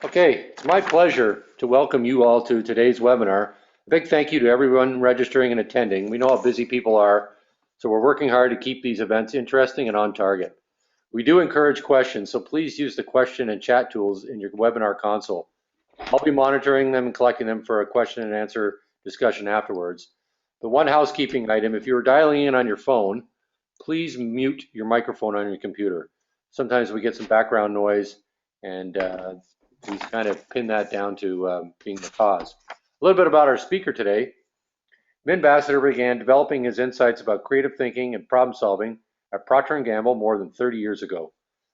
Okay, it's my pleasure to welcome you all to today's webinar. A big thank you to everyone registering and attending. We know how busy people are, so we're working hard to keep these events interesting and on target. We do encourage questions, so please use the question and chat tools in your webinar console. I'll be monitoring them and collecting them for a question and answer discussion afterwards. The one housekeeping item, if you're dialing in on your phone, please mute your microphone on your computer. Sometimes we get some background noise and we kind of pin that down to being the cause. A little bit about our speaker today. Min Bassiter began developing his insights about creative thinking and problem solving at Procter & Gamble more than 30 years ago.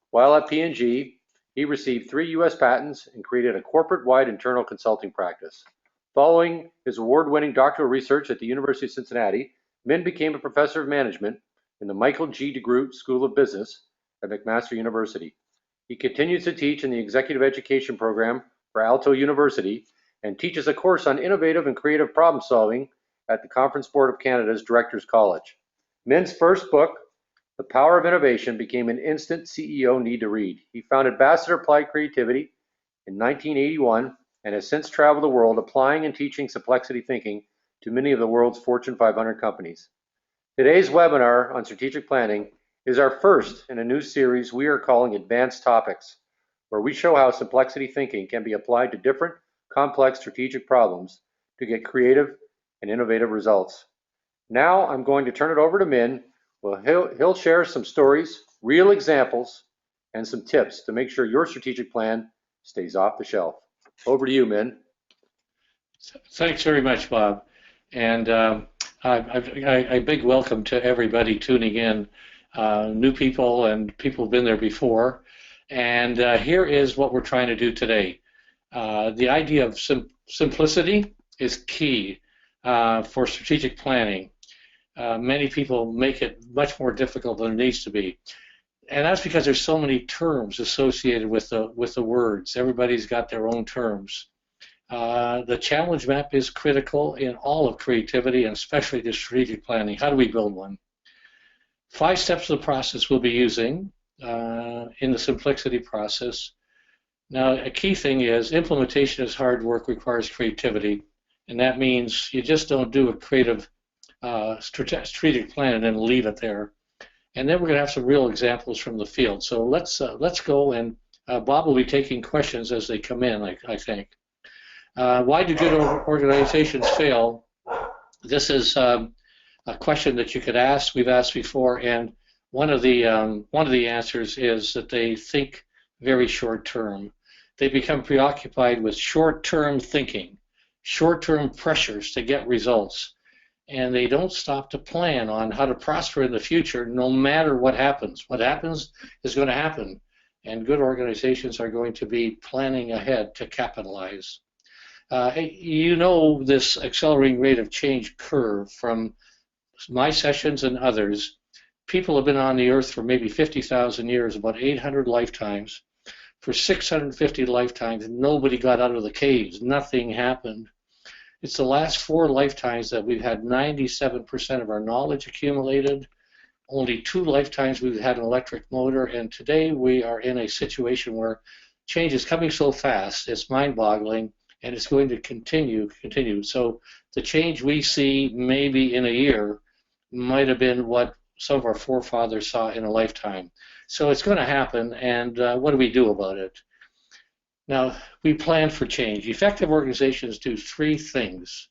While at P&G, he received 3 US patents and created a corporate-wide internal consulting practice. Following his award-winning doctoral research at the University of Cincinnati, Min became a professor of management in the Michael G. DeGroot School of Business at McMaster University. He continues to teach in the executive education program for Aalto University and teaches a course on innovative and creative problem solving at the Conference Board of Canada's Directors College. Min's first book, The Power of Innovation, became an instant CEO need to read. He founded Bassiter Applied Creativity in 1981 and has since traveled the world applying and teaching Simplexity thinking to many of the world's Fortune 500 companies. Today's webinar on strategic planning is our first in a new series we are calling Advanced Topics, where we show how Simplexity thinking can be applied to different complex strategic problems to get creative and innovative results. Now I'm going to turn it over to Min. Well, he'll share some stories, real examples, and some tips to make sure your strategic plan stays off the shelf. Over to you, Min. Thanks very much, Bob. And a big welcome to everybody tuning in, new people and people who've been there before. And here is what we're trying to do today. The idea of simplicity is key for strategic planning. Many people make it much more difficult than it needs to be. And that's because there's so many terms associated with the words. Everybody's got their own terms. The challenge map is critical in all of creativity and especially the strategic planning. How do we build one? 5 steps of the process we'll be using in the Simplexity process. Now, a key thing is implementation is hard work, requires creativity, and that means you just don't do a creative strategic plan and then leave it there. And then we're going to have some real examples from the field. So let's go, and Bob will be taking questions as they come in, I think. Why do good organizations fail? This is a question that you could ask. We've asked before, and one of the answers is that they think very short term. They become preoccupied with short-term thinking, short-term pressures to get results, and they don't stop to plan on how to prosper in the future no matter what happens. What happens is going to happen, and good organizations are going to be planning ahead to capitalize. You know this accelerating rate of change curve from my sessions and others. People have been on the earth for maybe 50,000 years, about 800 lifetimes. For 650 lifetimes, nobody got out of the caves. Nothing happened. It's the last 4 lifetimes that we've had 97% of our knowledge accumulated. Only 2 lifetimes we've had an electric motor, and today we are in a situation where change is coming so fast, it's mind-boggling, and it's going to continue. So the change we see maybe in a year might have been what some of our forefathers saw in a lifetime. So it's going to happen, and what do we do about it? Now, we plan for change. Effective organizations do 3 things.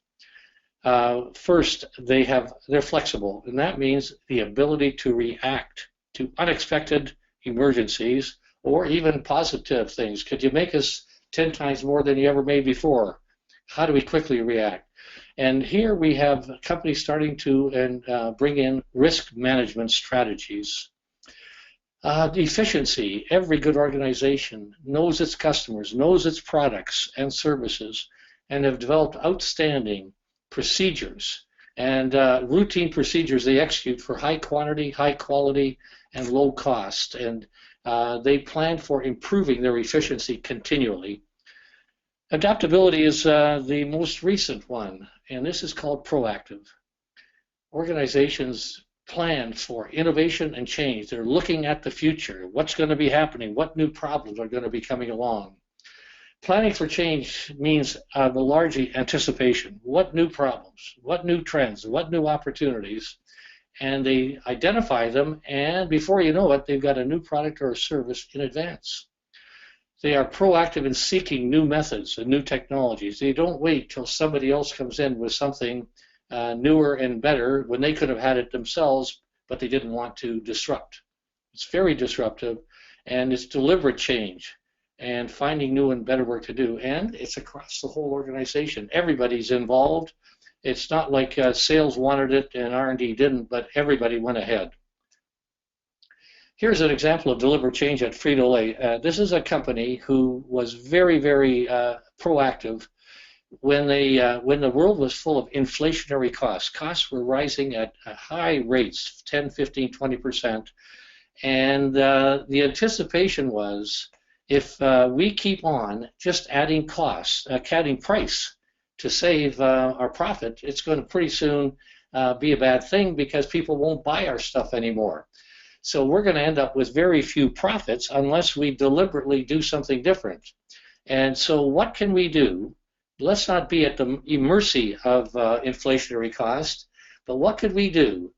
First, they're flexible, and that means the ability to react to unexpected emergencies or even positive things. Could you make us 10 times more than you ever made before? How do we quickly react? And here we have companies starting to bring in risk management strategies. Efficiency. Every good organization knows its customers, knows its products and services, and have developed outstanding procedures and routine procedures they execute for high quantity, high quality, and low cost. And they plan for improving their efficiency continually. Adaptability is the most recent one, and this is called proactive. Organizations plan for innovation and change. They're looking at the future, what's going to be happening, what new problems are going to be coming along. Planning for change means the large anticipation. What new problems, what new trends, what new opportunities, and they identify them, and before you know it, they've got a new product or a service in advance. They are proactive in seeking new methods and new technologies. They don't wait till somebody else comes in with something newer and better when they could have had it themselves, but they didn't want to disrupt. It's very disruptive, and it's deliberate change and finding new and better work to do. And it's across the whole organization. Everybody's involved. It's not like sales wanted it and R&D didn't, but everybody went ahead. Here's an example of deliberate change at Frito-Lay. This is a company who was very, very proactive when the world was full of inflationary costs. Costs were rising at high rates, 10, 15, 20%. And the anticipation was, if we keep on just adding costs, adding price to save our profit, it's going to pretty soon be a bad thing because people won't buy our stuff anymore. So we're going to end up with very few profits unless we deliberately do something different. And so what can we do? Let's not be at the mercy of inflationary cost, but what could we do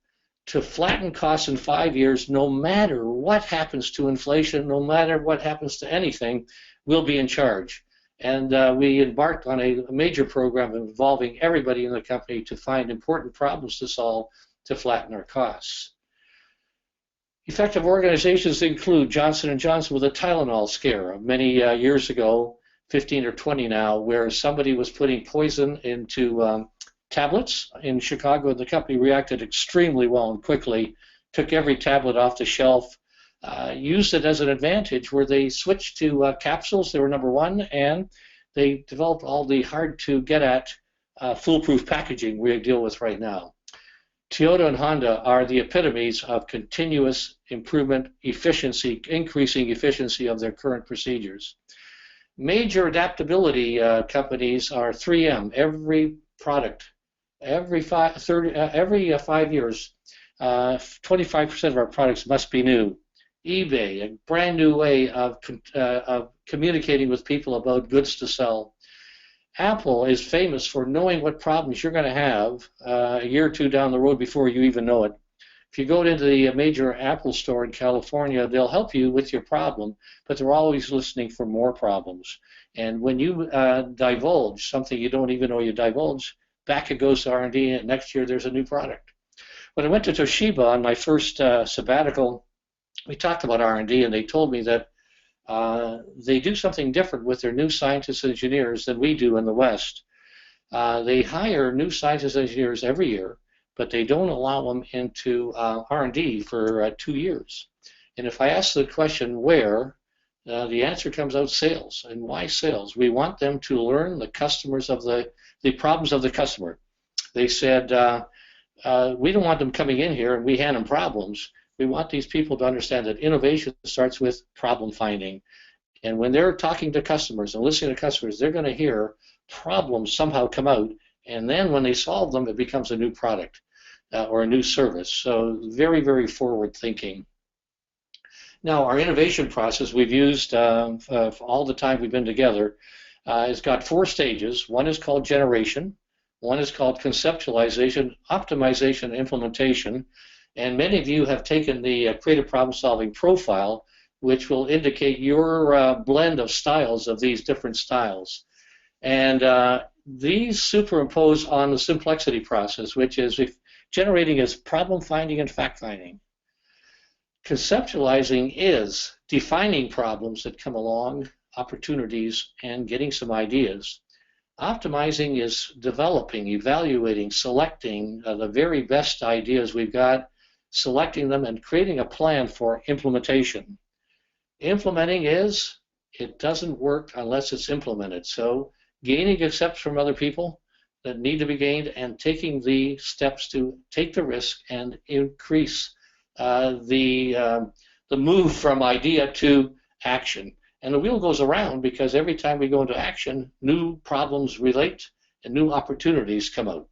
to flatten costs in 5 years? No matter what happens to inflation, no matter what happens to anything, we'll be in charge. And we embarked on a major program involving everybody in the company to find important problems to solve to flatten our costs. Effective organizations include Johnson & Johnson with a Tylenol scare many years ago, 15 or 20 now, where somebody was putting poison into tablets in Chicago. The company reacted extremely well and quickly, took every tablet off the shelf, used it as an advantage where they switched to capsules. They were number one, and they developed all the hard-to-get-at foolproof packaging we deal with right now. Toyota and Honda are the epitomes of continuous improvement, efficiency, increasing efficiency of their current procedures. Major adaptability companies are 3M. Every product, every 5 years, 25% of our products must be new. eBay, a brand new way of communicating with people about goods to sell. Apple is famous for knowing what problems you're going to have a year or two down the road before you even know it. If you go into the major Apple store in California, they'll help you with your problem, but they're always listening for more problems. And when you divulge something you don't even know you divulge, back it goes to R&D, and next year there's a new product. When I went to Toshiba on my first sabbatical, we talked about R&D, and they told me that they do something different with their new scientists and engineers than we do in the West. They hire new scientists and engineers every year, but they don't allow them into R&D for 2 years. And if I ask the question where, the answer comes out sales. And why sales? We want them to learn the customers of the problems of the customer. They said, we don't want them coming in here and we hand them problems. We want these people to understand that innovation starts with problem finding. And when they're talking to customers and listening to customers, they're going to hear problems somehow come out. And then when they solve them, it becomes a new product or a new service. So very, very forward thinking. Now, our innovation process we've used all the time we've been together has got 4 stages. One is called generation. One is called conceptualization, optimization, implementation. And many of you have taken the creative problem-solving profile, which will indicate your blend of styles of these different styles. And these superimpose on the Simplexity process, which is generating is problem-finding and fact-finding. Conceptualizing is defining problems that come along, opportunities, and getting some ideas. Optimizing is developing, evaluating, selecting the very best ideas we've got, selecting them, and creating a plan for implementation. Implementing is, it doesn't work unless it's implemented. So gaining acceptance from other people that need to be gained and taking the steps to take the risk and increase the move from idea to action. And the wheel goes around because every time we go into action, new problems relate and new opportunities come out.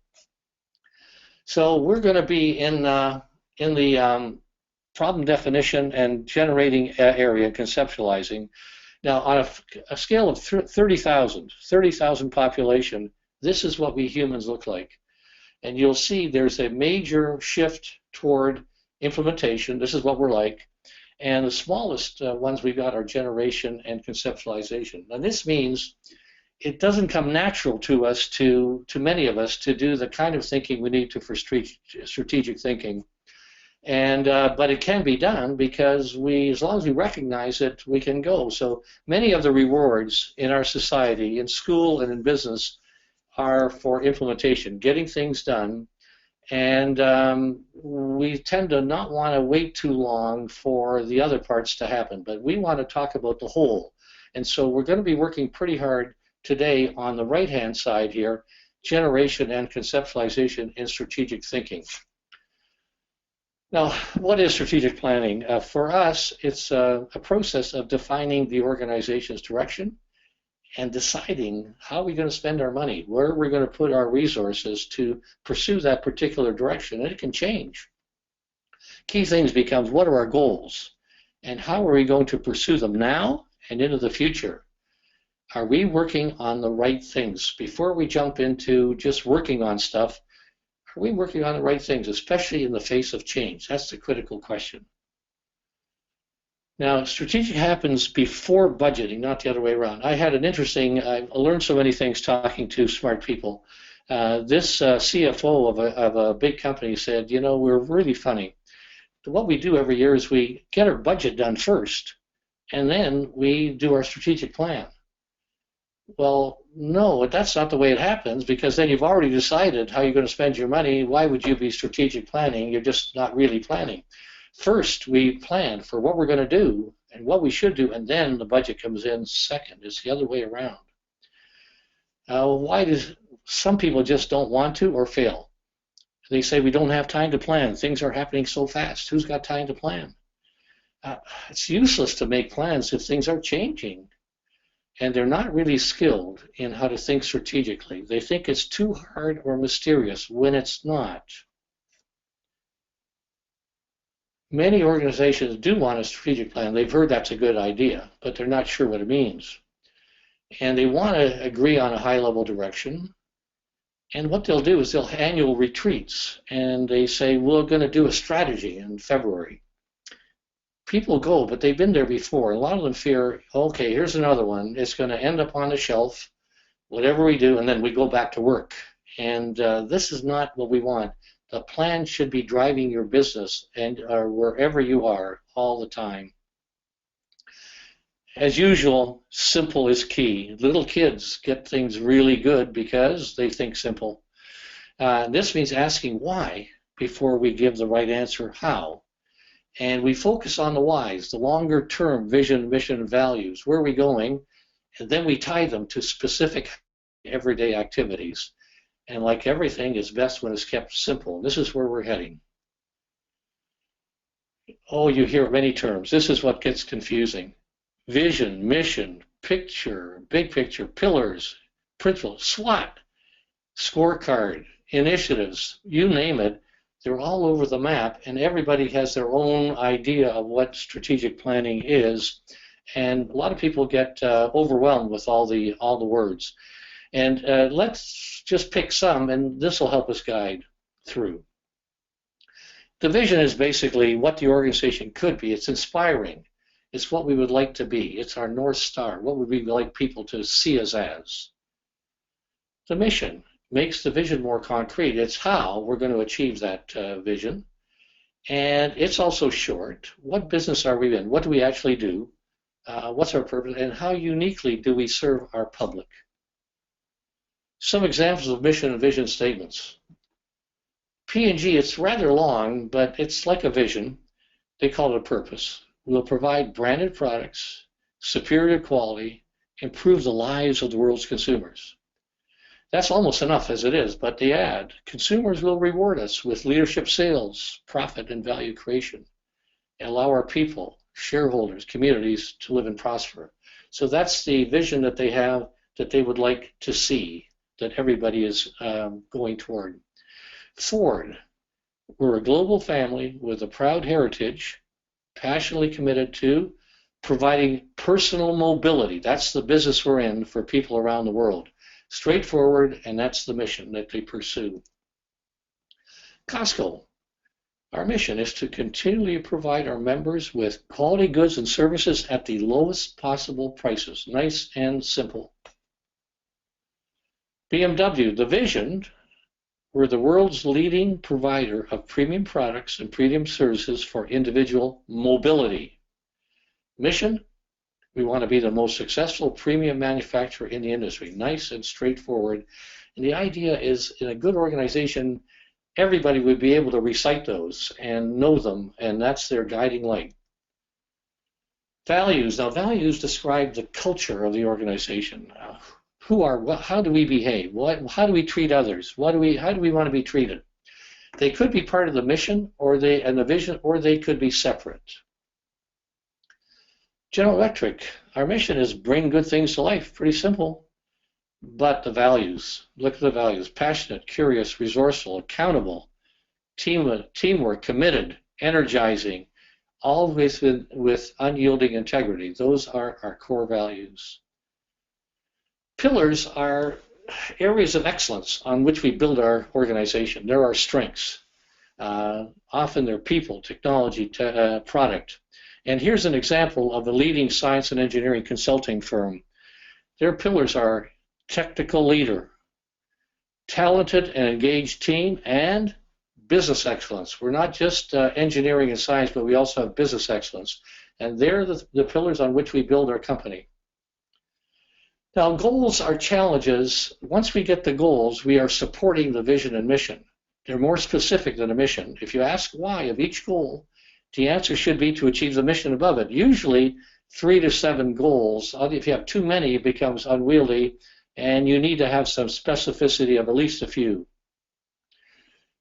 So we're going to be in the problem definition and generating area, conceptualizing. Now, on a scale of 30,000 population, this is what we humans look like. And you'll see there's a major shift toward implementation. This is what we're like. And the smallest ones we've got are generation and conceptualization. And this means it doesn't come natural to us, to many of us, to do the kind of thinking we need to for strategic thinking. And but it can be done because as long as we recognize it, we can go. So many of the rewards in our society, in school and in business, are for implementation, getting things done. And we tend to not want to wait too long for the other parts to happen, but we want to talk about the whole. And so we're going to be working pretty hard today on the right-hand side here, generation and conceptualization in strategic thinking. Now, what is strategic planning? For us, it's a process of defining the organization's direction and deciding how we're going to spend our money, where we're going to put our resources to pursue that particular direction, and it can change. Key things becomes, what are our goals, and how are we going to pursue them now and into the future? Are we working on the right things? Before we jump into just working on stuff, are we working on the right things, especially in the face of change? That's the critical question. Now, strategic happens before budgeting, not the other way around. I had an interesting, I learned so many things talking to smart people. This CFO of a big company said, you know, we're really funny. What we do every year is we get our budget done first, and then we do our strategic plan. Well, no, that's not the way it happens, because then you've already decided how you're going to spend your money. Why would you be strategic planning? You're just not really planning. First, we plan for what we're going to do and what we should do, and then the budget comes in second. It's the other way around. Why does some people just don't want to or fail? They say we don't have time to plan. Things are happening so fast. Who's got time to plan? It's useless to make plans if things are changing. And they're not really skilled in how to think strategically. They think it's too hard or mysterious when it's not. Many organizations do want a strategic plan. They've heard that's a good idea, but they're not sure what it means. And they want to agree on a high-level direction. And what they'll do is they'll have annual retreats, and they say, we're going to do a strategy in February. People go, but they've been there before. A lot of them fear, okay, here's another one. It's going to end up on the shelf, whatever we do, and then we go back to work. And this is not what we want. The plan should be driving your business and wherever you are all the time. As usual, simple is key. Little kids get things really good because they think simple. This means asking why before we give the right answer, how. And we focus on the whys, the longer term vision, mission, and values. Where are we going? And then we tie them to specific everyday activities. And like everything, it's best when it's kept simple. This is where we're heading. Oh, you hear many terms. This is what gets confusing. Vision, mission, picture, big picture, pillars, principles, SWOT, scorecard, initiatives, you name it. They're all over the map, and everybody has their own idea of what strategic planning is. And a lot of people get overwhelmed with all the words. And let's just pick some, and this will help us guide through. The vision is basically what the organization could be. It's inspiring. It's what we would like to be. It's our North Star. What would we like people to see us as? The mission makes the vision more concrete. It's how we're going to achieve that vision. And it's also short. What business are we in? What do we actually do? What's our purpose? And how uniquely do we serve our public? Some examples of mission and vision statements. P&G, it's rather long, but it's like a vision. They call it a purpose. We'll provide branded products, superior quality, improve the lives of the world's consumers. That's almost enough as it is, but they add, consumers will reward us with leadership sales, profit, and value creation, and allow our people, shareholders, communities to live and prosper. So that's the vision that they have, that they would like to see, that everybody is going toward. Ford, we're a global family with a proud heritage, passionately committed to providing personal mobility. That's the business we're in for people around the world. Straightforward, and that's the mission that they pursue. Costco, our mission is to continually provide our members with quality goods and services at the lowest possible prices. Nice and simple. BMW, the vision, we're the world's leading provider of premium products and premium services for individual mobility. Mission, we want to be the most successful premium manufacturer in the industry. Nice and straightforward. And the idea is, in a good organization, everybody would be able to recite those and know them, and that's their guiding light. Values. Now, values describe the culture of the organization. How do we behave? How do we treat others? How do we want to be treated? They could be part of the mission and the vision, or they could be separate. General Electric, our mission is bring good things to life. Pretty simple. But the values, look at the values: passionate, curious, resourceful, accountable, teamwork, committed, energizing, always with unyielding integrity. Those are our core values. Pillars are areas of excellence on which we build our organization. They're our strengths. Often they're people, technology, product. And here's an example of a leading science and engineering consulting firm. Their pillars are technical leader, talented and engaged team, and business excellence. We're not just engineering and science, but we also have business excellence. And they're the pillars on which we build our company. Now, goals are challenges. Once we get the goals, we are supporting the vision and mission. They're more specific than a mission. If you ask why of each goal, the answer should be to achieve the mission above it. Usually 3 to 7 goals. If you have too many, it becomes unwieldy, and you need to have some specificity of at least a few.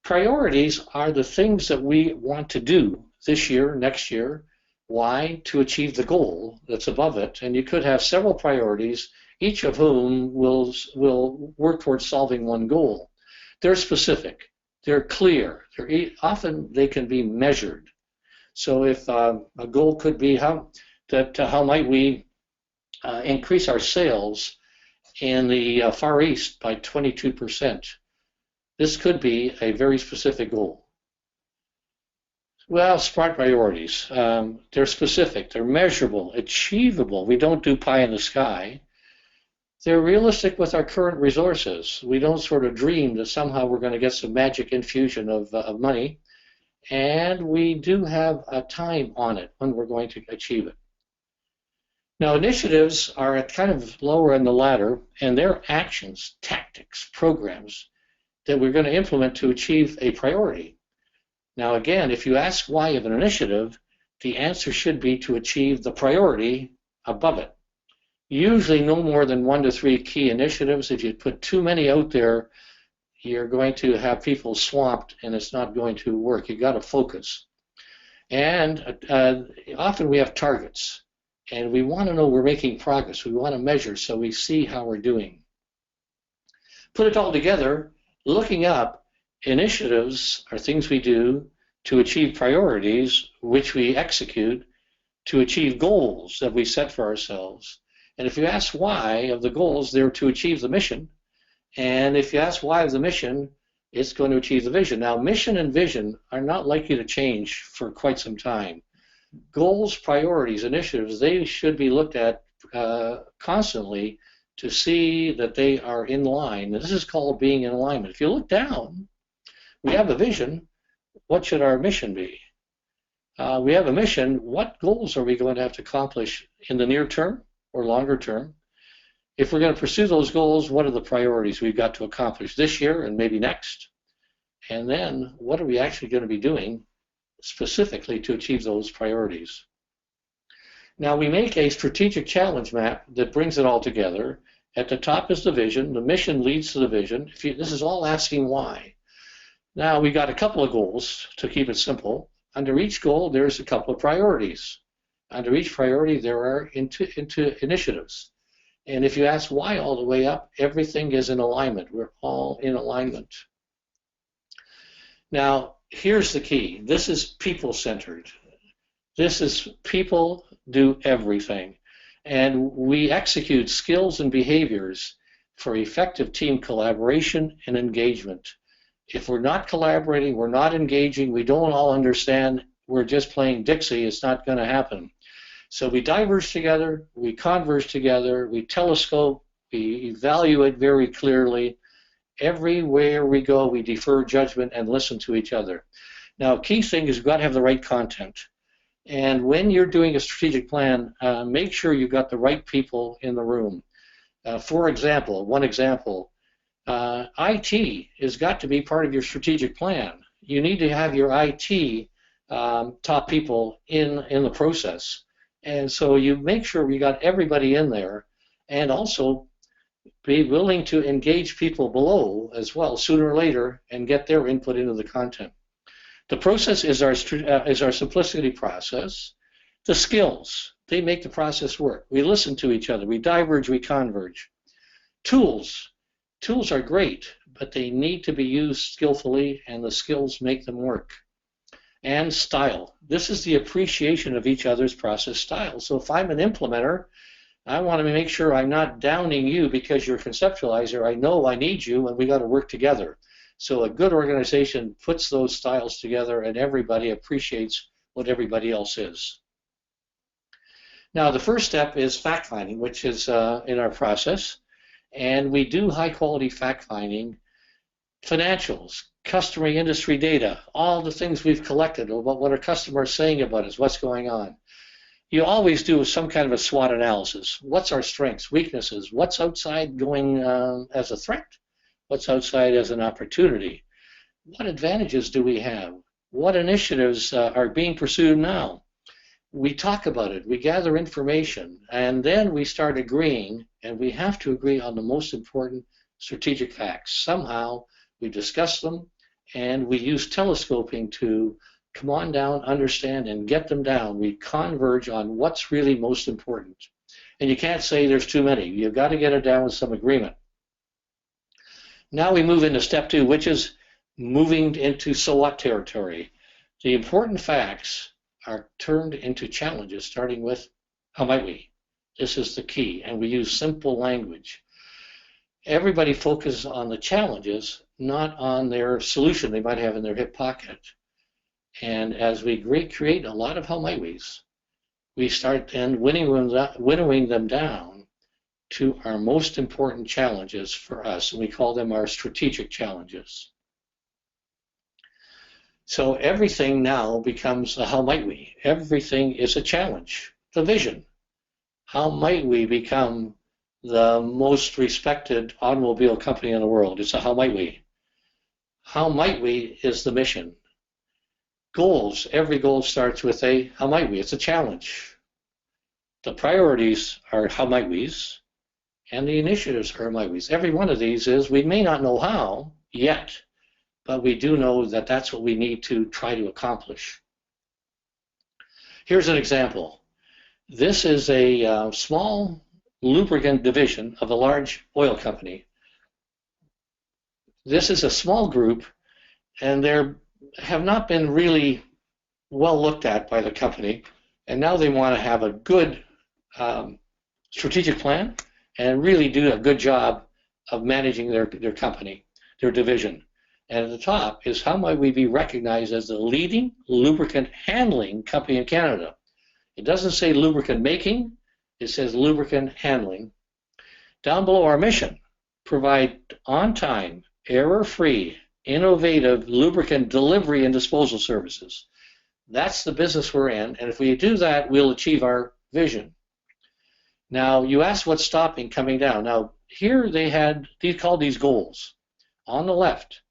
Priorities are the things that we want to do this year, next year. Why? To achieve the goal that's above it. And you could have several priorities, each of whom will work towards solving one goal. They're specific. They're clear. Often they can be measured. So if a goal could be how might we increase our sales in the Far East by 22%. This could be a very specific goal. Well, smart priorities. They're specific. They're measurable, achievable. We don't do pie in the sky. They're realistic with our current resources. We don't sort of dream that somehow we're going to get some magic infusion of money. And we do have a time on it when we're going to achieve it. Now, initiatives are kind of lower in the ladder, and they're actions, tactics, programs that we're going to implement to achieve a priority. Now, again, if you ask why of an initiative, the answer should be to achieve the priority above it. Usually no more than 1 to 3 key initiatives. If you put too many out there, you're going to have people swamped, and it's not going to work. You've got to focus. And often we have targets, and we want to know we're making progress. We want to measure so we see how we're doing. Put it all together, looking up, initiatives are things we do to achieve priorities, which we execute to achieve goals that we set for ourselves. And if you ask why of the goals, they're to achieve the mission. And if you ask why of the mission, it's going to achieve the vision. Now, mission and vision are not likely to change for quite some time. Goals, priorities, initiatives, they should be looked at constantly to see that they are in line. This is called being in alignment. If you look down, we have a vision. What should our mission be? We have a mission. What goals are we going to have to accomplish in the near term or longer term? If we're going to pursue those goals, what are the priorities we've got to accomplish this year and maybe next? And then what are we actually going to be doing specifically to achieve those priorities? Now, we make a strategic challenge map that brings it all together. At the top is the vision. The mission leads to the vision. This is all asking why. Now, we got a couple of goals to keep it simple. Under each goal, there's a couple of priorities. Under each priority, there are into initiatives. And if you ask why all the way up, everything is in alignment. We're all in alignment. Now, here's the key. This is people-centered. This is people do everything. And we execute skills and behaviors for effective team collaboration and engagement. If we're not collaborating, we're not engaging, we don't all understand, we're just playing Dixie, it's not going to happen. So we diverge together, we converge together, we telescope, we evaluate very clearly. Everywhere we go, we defer judgment and listen to each other. Now, key thing is you've got to have the right content. And when you're doing a strategic plan, make sure you've got the right people in the room. For example, one example, IT has got to be part of your strategic plan. You need to have your IT top people in the process. And so you make sure you got everybody in there, and also be willing to engage people below as well sooner or later and get their input into the content. The process is our simplicity process. The skills, they make the process work. We listen to each other. We diverge, we converge. Tools are great, but they need to be used skillfully, and the skills make them work. And style. This is the appreciation of each other's process style. So if I'm an implementer, I want to make sure I'm not downing you because you're a conceptualizer. I know I need you, and we got to work together. So a good organization puts those styles together, and everybody appreciates what everybody else is. Now, the first step is fact-finding, which is in our process. And we do high-quality fact-finding, financials, customer industry data, all the things we've collected about what our customers are saying about us, what's going on. You always do some kind of a SWOT analysis. What's our strengths, weaknesses? What's outside going as a threat? What's outside as an opportunity? What advantages do we have? What initiatives are being pursued now? We talk about it, we gather information, and then we start agreeing, and we have to agree on the most important strategic facts. Somehow we discuss them, and we use telescoping to come on down, understand, and get them down. We converge on what's really most important. And you can't say there's too many. You've got to get it down with some agreement. Now we move into step 2, which is moving into so what territory. The important facts are turned into challenges, starting with how might we? This is the key, and we use simple language. Everybody focuses on the challenges, not on their solution they might have in their hip pocket. And as we create a lot of how might we's, we start then winnowing them down to our most important challenges for us, and we call them our strategic challenges. So everything now becomes a how might we. Everything is a challenge. The vision. How might we become the most respected automobile company in the world? It's a how might we. How might we is the mission. Goals. Every goal starts with a how might we. It's a challenge. The priorities are how might we's, and the initiatives are how might we's. Every one of these is we may not know how yet, but we do know that that's what we need to try to accomplish. Here's an example. This is a small lubricant division of a large oil company. This is a small group, and they have not been really well looked at by the company, and now they want to have a good strategic plan and really do a good job of managing their company, their division. And at the top is how might we be recognized as the leading lubricant handling company in Canada. It doesn't say lubricant making, it says lubricant handling. Down below, our mission, provide on-time, error-free, innovative lubricant delivery and disposal services. That's the business we're in, and if we do that, we'll achieve our vision. Now, you asked what's stopping coming down. Now, here they called these goals. On the left,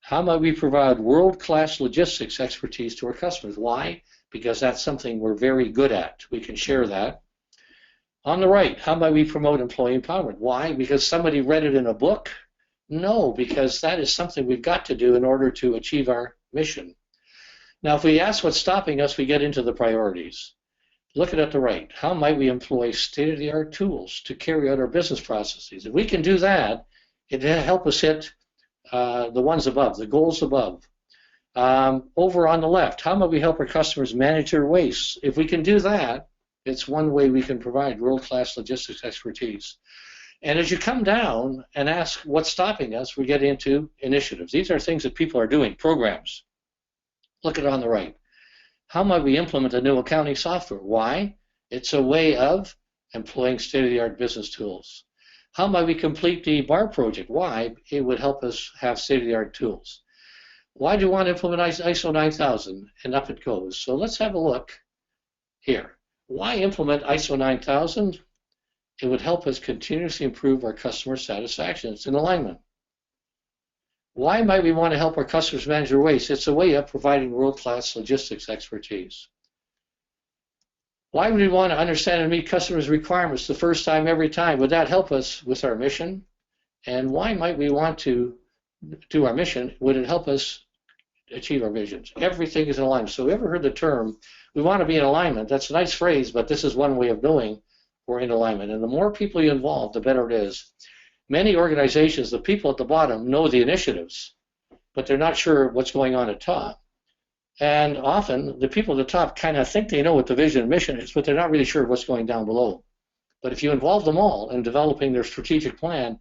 how might we provide world-class logistics expertise to our customers? Why? Because that's something we're very good at. We can share that. On the right, how might we promote employee empowerment? Why? Because somebody read it in a book? No, because that is something we've got to do in order to achieve our mission. Now, if we ask what's stopping us, we get into the priorities. Look at the right. How might we employ state-of-the-art tools to carry out our business processes? If we can do that, it'll help us hit the ones above, the goals above. Over on the left, how might we help our customers manage their waste? If we can do that, it's one way we can provide world-class logistics expertise. And as you come down and ask what's stopping us, we get into initiatives. These are things that people are doing, programs. Look at it on the right. How might we implement a new accounting software? Why? It's a way of employing state-of-the-art business tools. How might we complete the BAR project? Why? It would help us have state-of-the-art tools. Why do you want to implement ISO 9000? And up it goes. So let's have a look here. Why implement ISO 9000? It would help us continuously improve our customer satisfaction. It's in alignment. Why might we want to help our customers manage their waste? It's a way of providing world-class logistics expertise. Why would we want to understand and meet customers' requirements the first time, every time? Would that help us with our mission? And why might we want to do our mission? Would it help us achieve our visions? Everything is in alignment. So, ever heard the term, we want to be in alignment? That's a nice phrase, but this is one way of knowing we're in alignment. And the more people you involve, the better it is. Many organizations, the people at the bottom know the initiatives, but they're not sure what's going on at top. And often, the people at the top kind of think they know what the vision and mission is, but they're not really sure what's going down below. But if you involve them all in developing their strategic plan,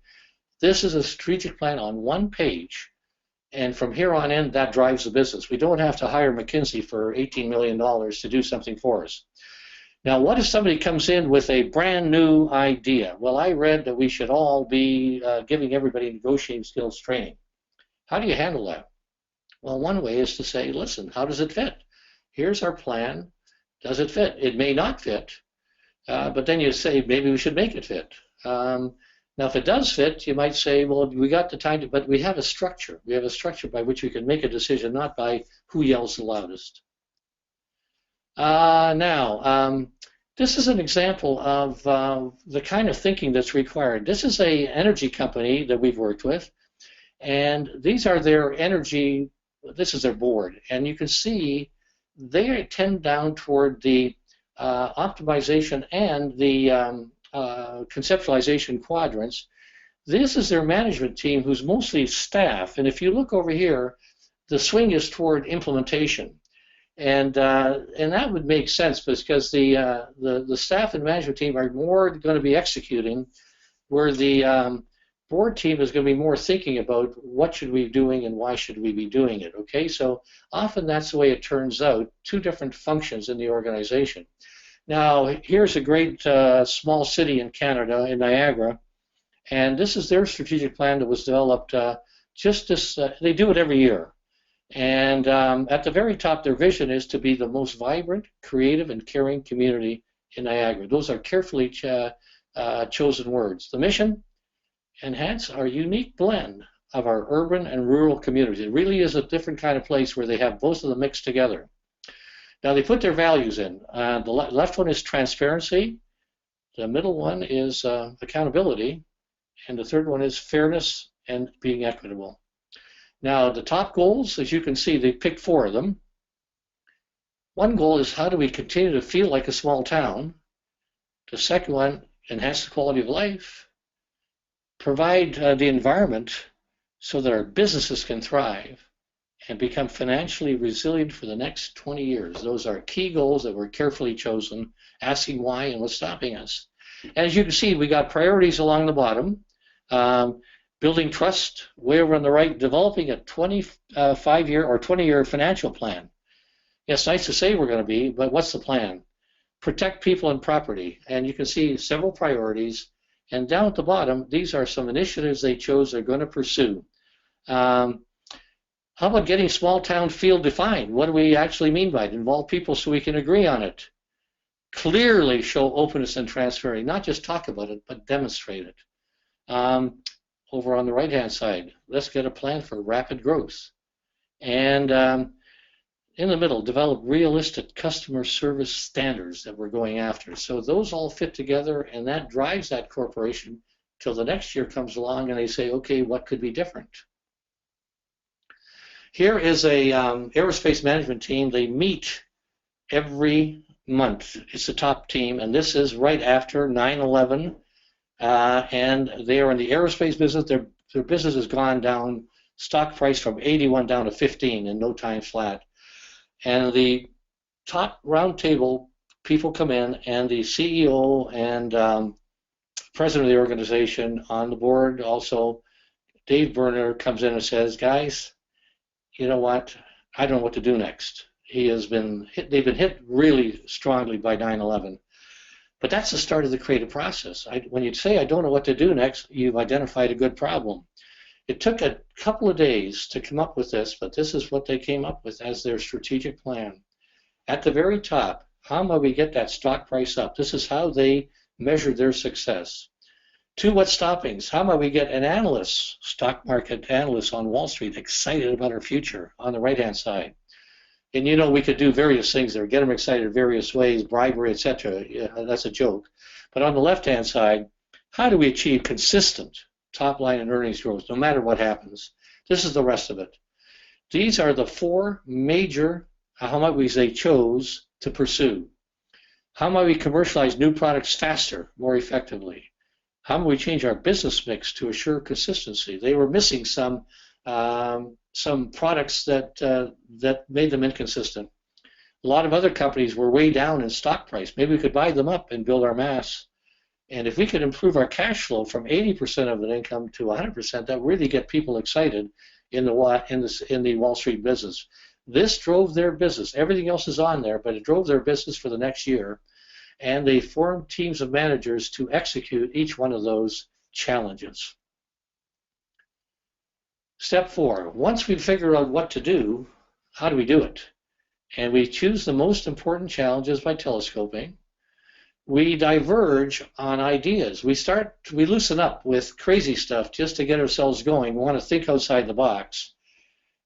this is a strategic plan on one page. And from here on in, that drives the business. We don't have to hire McKinsey for $18 million to do something for us. Now, what if somebody comes in with a brand new idea? Well, I read that we should all be giving everybody negotiating skills training. How do you handle that? Well, one way is to say, listen, how does it fit? Here's our plan. Does it fit? It may not fit, but then you say, maybe we should make it fit. Now, if it does fit, you might say, well, we got the time to, but we have a structure. We have a structure by which we can make a decision, not by who yells the loudest. This is an example of the kind of thinking that's required. This is an energy company that we've worked with, and these are their energy, this is their board, and you can see they tend down toward the optimization and the conceptualization quadrants. This is their management team, who's mostly staff, and if you look over here, the swing is toward implementation. And that would make sense because the staff and management team are more going to be executing, where the board team is going to be more thinking about what should we be doing and why should we be doing it. Okay, so often that's the way it turns out, two different functions in the organization. Now, here's a great small city in Canada, in Niagara, and this is their strategic plan that was developed just this, they do it every year. And at the very top, their vision is to be the most vibrant, creative, and caring community in Niagara. Those are carefully chosen words. The mission: enhance our unique blend of our urban and rural communities. It really is a different kind of place where they have both of them mixed together. Now, they put their values in. The left one is transparency. The middle one is accountability. And the third one is fairness and being equitable. Now, the top goals, as you can see, they picked 4 of them. One goal is, how do we continue to feel like a small town? The second one, enhance the quality of life. Provide the environment so that our businesses can thrive and become financially resilient for the next 20 years. Those are key goals that were carefully chosen, asking why and what's stopping us. And as you can see, we got priorities along the bottom. Building trust, way over on the right, developing a 25-year or 20-year financial plan. Yes, nice to say we're going to be, but what's the plan? Protect people and property. And you can see several priorities. And down at the bottom, these are some initiatives they chose they're going to pursue. How about getting small town feel defined? What do we actually mean by it? Involve people so we can agree on it. Clearly show openness and transparency, not just talk about it, but demonstrate it. Over on the right-hand side, let's get a plan for rapid growth. And in the middle, develop realistic customer service standards that we're going after. So those all fit together, and that drives that corporation till the next year comes along and they say, okay, what could be different? Here is a aerospace management team. They meet every month. It's the top team, and this is right after 9/11. And they are in the aerospace business. Their business has gone down stock price from 81 down to 15 in no time flat. And the top roundtable people come in, and the CEO and president of the organization on the board, also Dave Berner, comes in and says, guys, you know what? I don't know what to do next. They've been hit really strongly by 9/11. But that's the start of the creative process. When you say, I don't know what to do next, you've identified a good problem. It took a couple of days to come up with this, but this is what they came up with as their strategic plan. At the very top, how might we get that stock price up? This is how they measured their success. 2, what's stopping? How might we get an analyst, stock market analyst on Wall Street, excited about our future on the right-hand side? And you know, we could do various things there, get them excited various ways, bribery, etc. Yeah, that's a joke. But on the left-hand side, how do we achieve consistent top line and earnings growth no matter what happens? This is the rest of it. These are the 4 major, how might we say, chose to pursue. How might we commercialize new products faster, more effectively? How might we change our business mix to assure consistency? They were missing some products that made them inconsistent. A lot of other companies were way down in stock price. Maybe we could buy them up and build our mass. And if we could improve our cash flow from 80% of the income to 100%, that would really get people excited in the Wall Street business. This drove their business. Everything else is on there, but it drove their business for the next year. And they formed teams of managers to execute each one of those challenges. Step 4, once we figure out what to do, how do we do it? And we choose the most important challenges by telescoping. We diverge on ideas. We loosen up with crazy stuff just to get ourselves going. We want to think outside the box.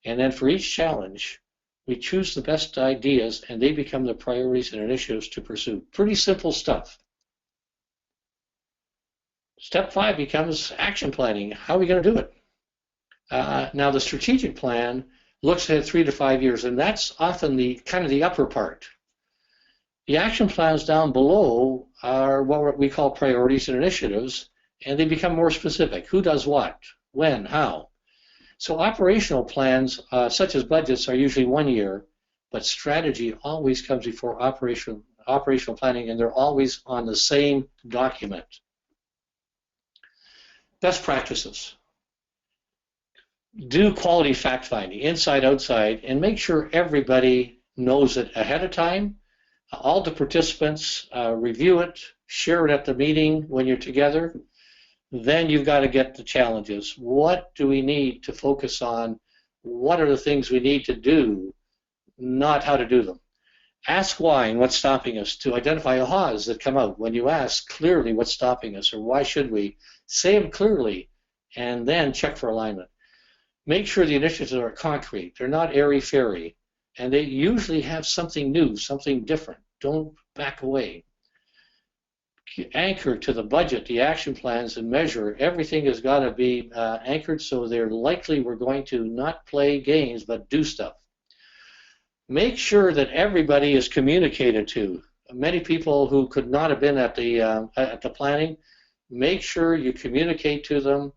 And then for each challenge, we choose the best ideas, and they become the priorities and initiatives to pursue. Pretty simple stuff. Step 5 becomes action planning. How are we going to do it? Now, the strategic plan looks at 3 to 5 years, and that's often the upper part. The action plans down below are what we call priorities and initiatives, and they become more specific. Who does what, when, how? So operational plans, such as budgets, are usually 1 year, but strategy always comes before operational planning, and they're always on the same document. Best practices. Do quality fact-finding, inside, outside, and make sure everybody knows it ahead of time. All the participants review it, share it at the meeting when you're together. Then you've got to get the challenges. What do we need to focus on? What are the things we need to do, not how to do them? Ask why and what's stopping us, to identify ahas that come out. When you ask clearly what's stopping us or why should we, say them clearly, and then check for alignment. Make sure the initiatives are concrete. They're not airy-fairy, and they usually have something new, something different. Don't back away. Anchor to the budget, the action plans, and measure. Everything has got to be anchored, so they're likely we're going to not play games but do stuff. Make sure that everybody is communicated to. Many people who could not have been at the planning, make sure you communicate to them,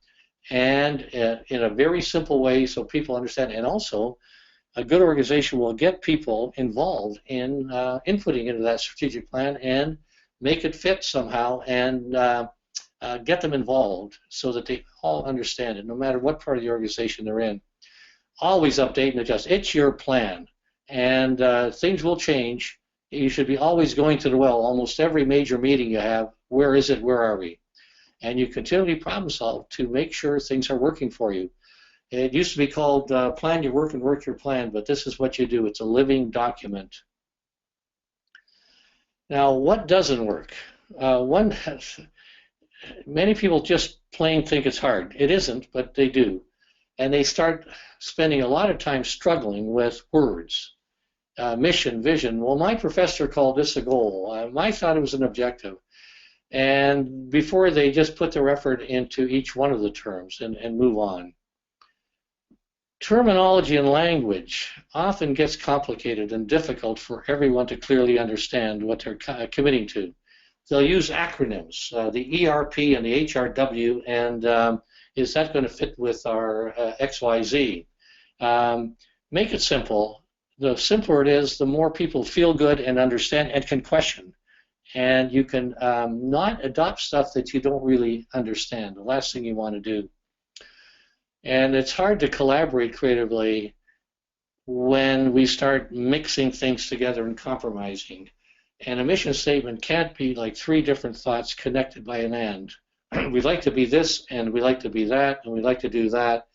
and in a very simple way so people understand. And also, a good organization will get people involved in inputting into that strategic plan and make it fit somehow, and get them involved so that they all understand it, no matter what part of the organization they're in. Always update and adjust. It's your plan, and things will change. You should be always going to the well. Almost every major meeting you have, where is it, where are we? And you continually problem solve to make sure things are working for you. It used to be called plan your work and work your plan, but this is what you do. It's a living document. Now, what doesn't work? Many people just plain think it's hard. It isn't, but they do. And they start spending a lot of time struggling with words. Mission, vision. Well, my professor called this a goal. I thought it was an objective. And before they just put their effort into each one of the terms and move on. Terminology and language often gets complicated and difficult for everyone to clearly understand what they're committing to. They'll use acronyms, the ERP and the HRW, and Is that going to fit with our XYZ? Make it simple. The simpler it is, the more people feel good and understand and can question. And you can not adopt stuff that you don't really understand, the last thing you want to do. And it's hard to collaborate creatively when we start mixing things together and compromising. And a mission statement can't be like three different thoughts connected by an and. We'd like to be this, and we like to be that, and we like to do that,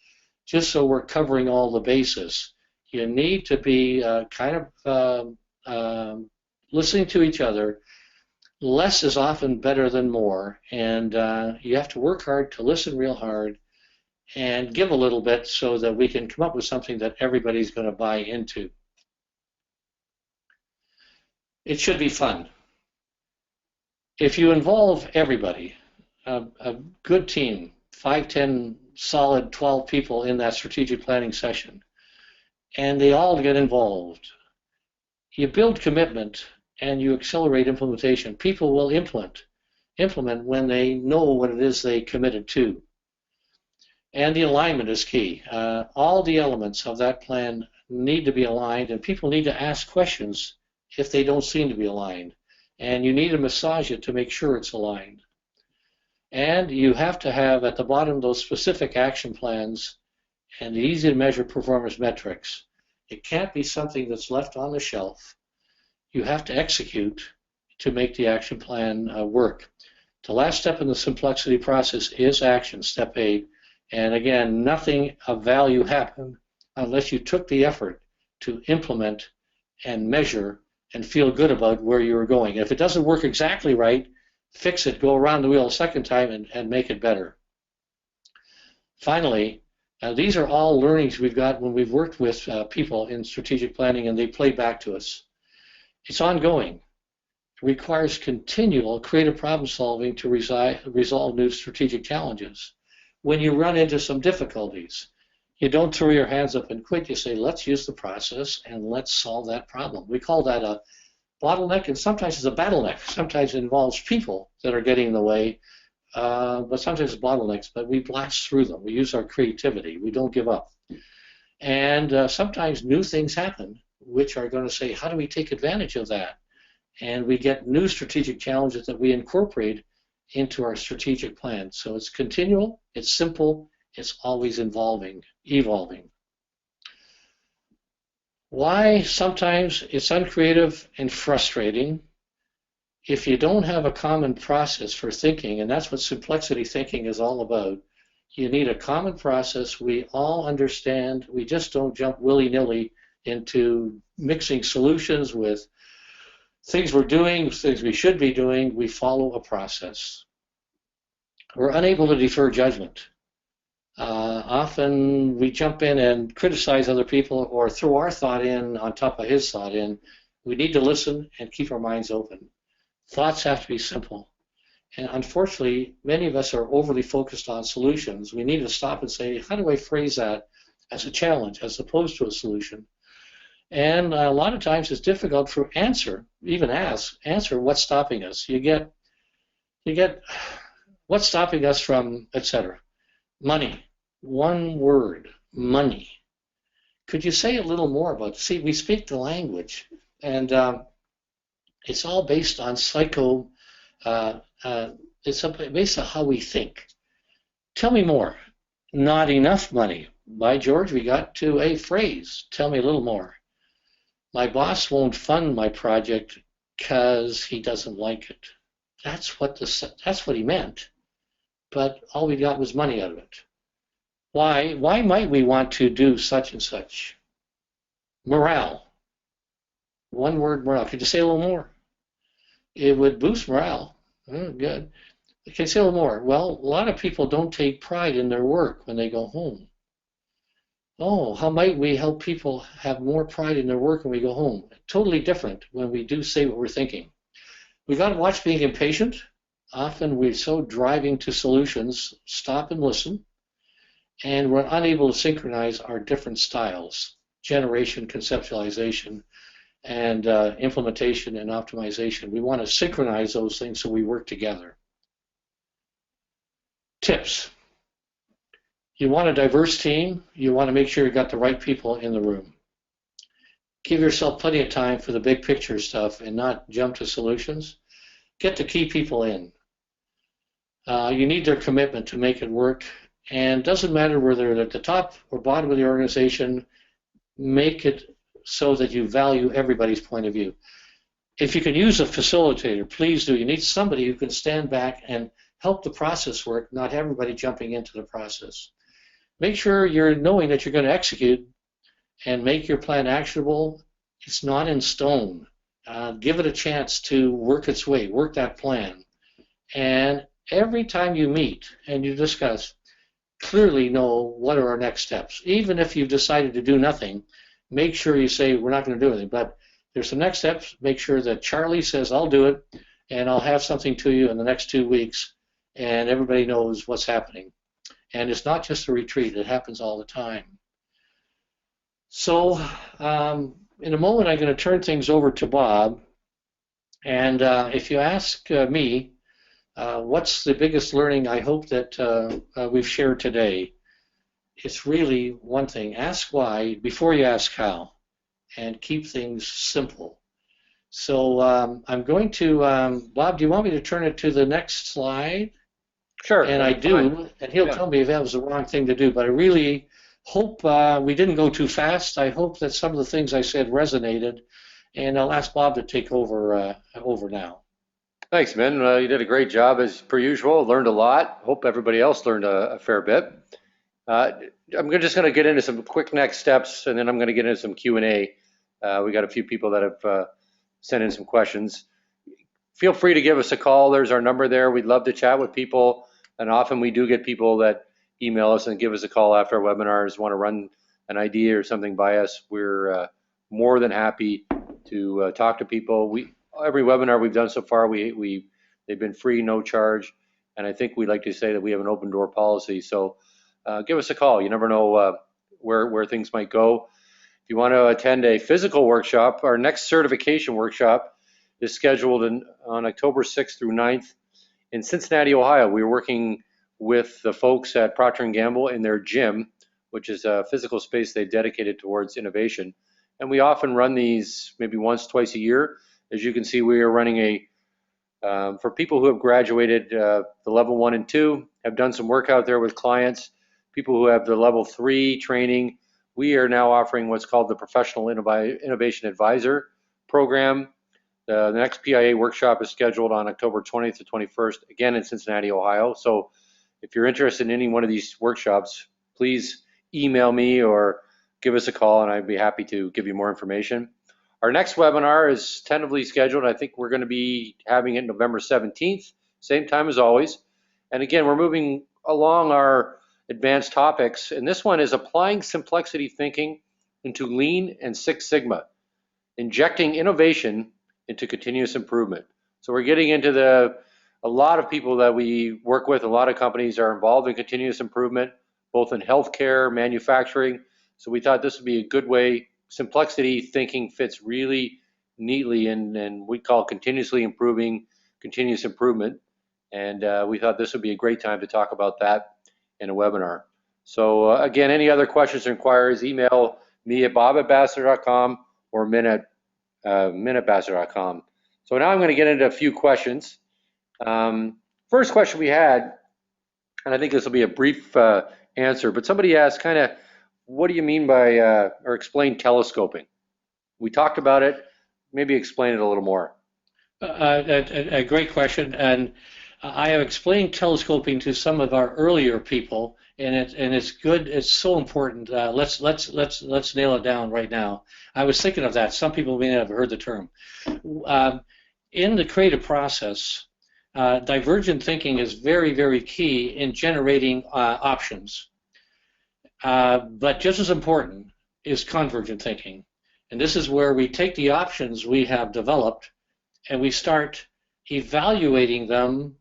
just so we're covering all the bases. You need to be listening to each other. Less is often better than more, and you have to work hard to listen real hard and give a little bit so that we can come up with something that everybody's going to buy into. It should be fun. If you involve everybody, a good team, 5, 10, solid 12 people in that strategic planning session, and they all get involved, you build commitment and you accelerate implementation. People will implement when they know what it is they committed to. And the alignment is key. All the elements of that plan need to be aligned, and people need to ask questions if they don't seem to be aligned. And you need to massage it to make sure it's aligned. And you have to have at the bottom those specific action plans and the easy to measure performance metrics. It can't be something that's left on the shelf. You have to execute to make the action plan work. The last step in the Simplexity process is action, step 8. And again, nothing of value happened unless you took the effort to implement and measure and feel good about where you were going. If it doesn't work exactly right, fix it, go around the wheel a second time and make it better. Finally, these are all learnings we've got when we've worked with people in strategic planning and they play back to us. It's ongoing. It requires continual creative problem solving to resolve new strategic challenges. When you run into some difficulties, you don't throw your hands up and quit. You say, let's use the process and let's solve that problem. We call that a bottleneck, and sometimes it's a battleneck. Sometimes it involves people that are getting in the way, but sometimes it's bottlenecks, but we blast through them. We use our creativity. We don't give up. And sometimes new things happen, which are going to say, how do we take advantage of that? And we get new strategic challenges that we incorporate into our strategic plan. So it's continual, it's simple, it's always evolving. Why sometimes it's uncreative and frustrating? If you don't have a common process for thinking, and that's what Simplexity thinking is all about, you need a common process we all understand. We just don't jump willy-nilly into mixing solutions with things we're doing, things we should be doing. We follow a process. We're unable to defer judgment. Often we jump in and criticize other people or throw our thought in on top of his thought in. We need to listen and keep our minds open. Thoughts have to be simple. And unfortunately, many of us are overly focused on solutions. We need to stop and say, how do I phrase that as a challenge as opposed to a solution? And a lot of times it's difficult to answer what's stopping us. You get what's stopping us from, etc. Money. One word, money. Could you say a little more about it? See, we speak the language, and it's all based on it's based on how we think. Tell me more. Not enough money. By George, we got to a phrase. Tell me a little more. My boss won't fund my project because he doesn't like it. That's what he meant. But all we got was money out of it. Why might we want to do such and such? Morale. One word, morale. Could you say a little more? It would boost morale. Oh, good. Can you say a little more? Well, a lot of people don't take pride in their work when they go home. Oh, how might we help people have more pride in their work when we go home? Totally different when we do say what we're thinking. We got to watch being impatient. Often we're so driving to solutions, stop and listen, and we're unable to synchronize our different styles, generation, conceptualization, and implementation and optimization. We want to synchronize those things so we work together. Tips. You want a diverse team. You want to make sure you've got the right people in the room. Give yourself plenty of time for the big picture stuff and not jump to solutions. Get the key people in. You need their commitment to make it work. And it doesn't matter whether they're at the top or bottom of the organization, make it so that you value everybody's point of view. If you can use a facilitator, please do. You need somebody who can stand back and help the process work, not everybody jumping into the process. Make sure you're knowing that you're going to execute and make your plan actionable. It's not in stone. Give it a chance to work its way, work that plan. And every time you meet and you discuss, clearly know what are our next steps. Even if you've decided to do nothing, make sure you say, we're not going to do anything, but there's some next steps. Make sure that Charlie says, I'll do it, and I'll have something to you in the next 2 weeks, and everybody knows what's happening. And it's not just a retreat. It happens all the time. So in a moment, I'm going to turn things over to Bob. And if you ask me, what's the biggest learning I hope that we've shared today? It's really one thing. Ask why before you ask how, and keep things simple. So I'm going to, Bob, do you want me to turn it to the next slide? Sure. And I do, and he'll tell me if that was the wrong thing to do, but I really hope we didn't go too fast. I hope that some of the things I said resonated, and I'll ask Bob to take over now. Thanks, man. You did a great job as per usual. Learned a lot. Hope everybody else learned a fair bit. I'm just going to get into some quick next steps, and then I'm going to get into some Q&A. We got a few people that have sent in some questions. Feel free to give us a call. There's our number there. We'd love to chat with people, and often we do get people that email us and give us a call after our webinars, want to run an idea or something by us. We're more than happy to talk to people. Every webinar we've done so far, they've been free, no charge, and I think we like to say that we have an open door policy. So give us a call. You never know where things might go. If you want to attend a physical workshop, our next certification workshop is scheduled on October 6th through 9th in Cincinnati, Ohio. We're working with the folks at Procter & Gamble in their gym, which is a physical space they've dedicated towards innovation. And we often run these maybe once, twice a year. As you can see, we are running for people who have graduated the level 1 and 2, have done some work out there with clients, people who have the level 3 training. We are now offering what's called the Professional Innovation Advisor program. The next PIA workshop is scheduled on October 20th to 21st, again in Cincinnati, Ohio. So if you're interested in any one of these workshops, please email me or give us a call, and I'd be happy to give you more information. Our next webinar is tentatively scheduled. I think we're going to be having it November 17th, same time as always. And again, we're moving along our advanced topics, and this one is applying Simplexity thinking into Lean and Six Sigma, injecting innovation into continuous improvement. So we're getting into a lot of people that we work with, a lot of companies are involved in continuous improvement, both in healthcare, manufacturing. So we thought this would be a good way. Simplexity thinking fits really neatly in we call continuously improving, continuous improvement. And we thought this would be a great time to talk about that in a webinar. So again, any other questions or inquiries, email me at bob@basler.com or min@basler.com. So now I'm going to get into a few questions. First question we had, and I think this will be a brief answer, but somebody asked kind of, what do you mean by, or explain telescoping? We talked about it, maybe explain it a little more. A great question, and I have explained telescoping to some of our earlier people, and it's good. It's so important. Let's nail it down right now. I was thinking of that. Some people may not have heard the term. In the creative process, divergent thinking is very, very key in generating options. But just as important is convergent thinking. And this is where we take the options we have developed and we start evaluating them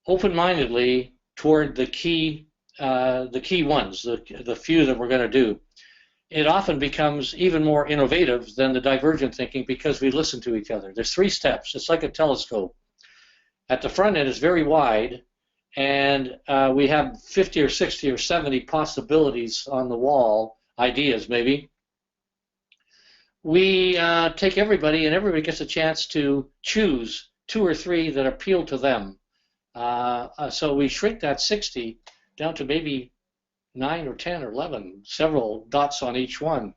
open-mindedly toward the key ones, the few that we're going to do. It often becomes even more innovative than the divergent thinking because we listen to each other. There's 3 steps. It's like a telescope. At the front end, it's very wide, and we have 50 or 60 or 70 possibilities on the wall, ideas maybe. We take everybody, and everybody gets a chance to choose 2 or 3 that appeal to them. So we shrink that 60 down to maybe 9 or 10 or 11, several dots on each one.